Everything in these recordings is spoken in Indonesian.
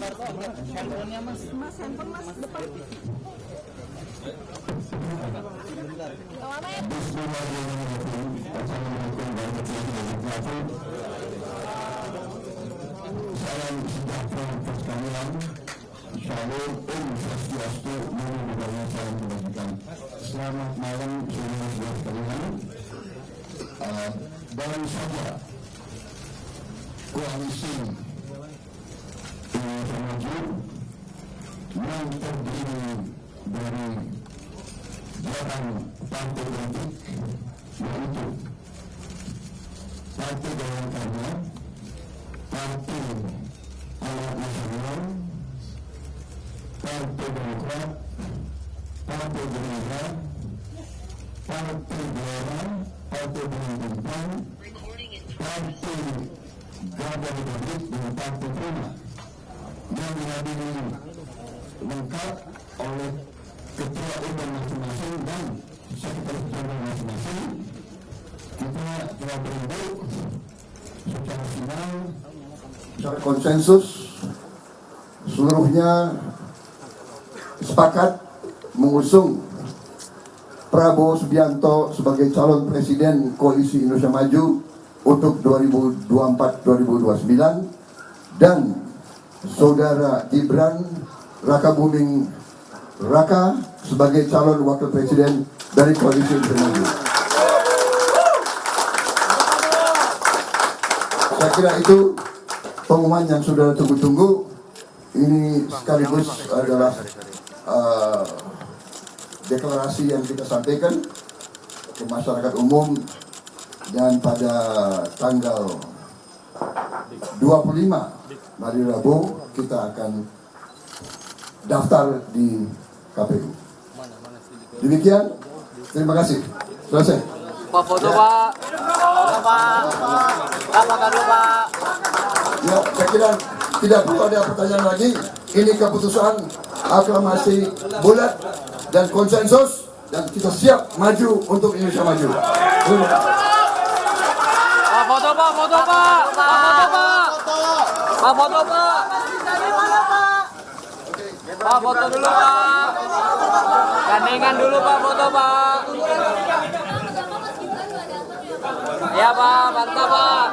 Handphonenya mas. Mas, handphone mas depan. Salam sejahtera untuk sekalian. Shalom, Om Swastiastu, Namo Buddhaya, salam kebajikan. Selamat malam saudara-saudara sekalian. Dalam saja koalisi Indonesia Maju yang terdiri dari 8 partai politik, yaitu Partai Golongan Karya, Partai Amanat Nasional, Partai Demokrat, Partai Gerindra, Partai Gelora, Partai Bulan Partai Garda Republik, dan Partai Prima yang dihadiri lengkap oleh ketua umum masing-masing dan sekretaris jenderal masing-masing. Kita telah berunding secara final, secara konsensus, seluruhnya sepakat mengusung Prabowo Subianto sebagai calon presiden Koalisi Indonesia Maju untuk 2024-2029 dan Saudara Gibran Rakabuming Raka sebagai calon wakil presiden dari Koalisi Indonesia Maju. Saya kira itu pengumuman yang sudah tunggu-tunggu. Ini sekaligus adalah deklarasi yang kita sampaikan ke masyarakat umum, dan pada tanggal 25 hari Rabu kita akan daftar di KPU. Demikian, terima kasih. Selesai. Pak foto Pak. Foto Pak. Makan dulu Pak. Ya, saya kira tidak perlu ada pertanyaan lagi. Ini keputusan aklamasi bulat dan konsensus, dan kita siap maju untuk Indonesia Maju. Pak foto Pak, foto Pak. Foto Pak. Pak foto Pak. Pak foto dulu Pak. Gandengan dulu Pak, foto Pak. Ya Pak, mantap Pak.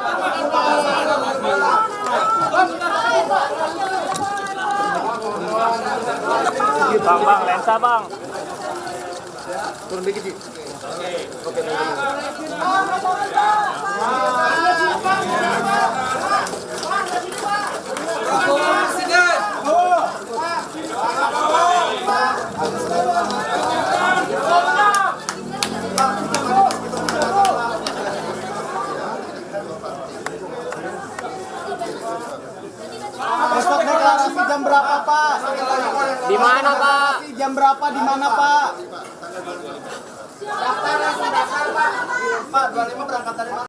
Bang, lensa bang. Turun dikit sih. Oke. Besok deklarasi jam berapa, Pak? Di mana Pak? Jam berapa di mana, Pak? Pak, 25 berangkat dari mana?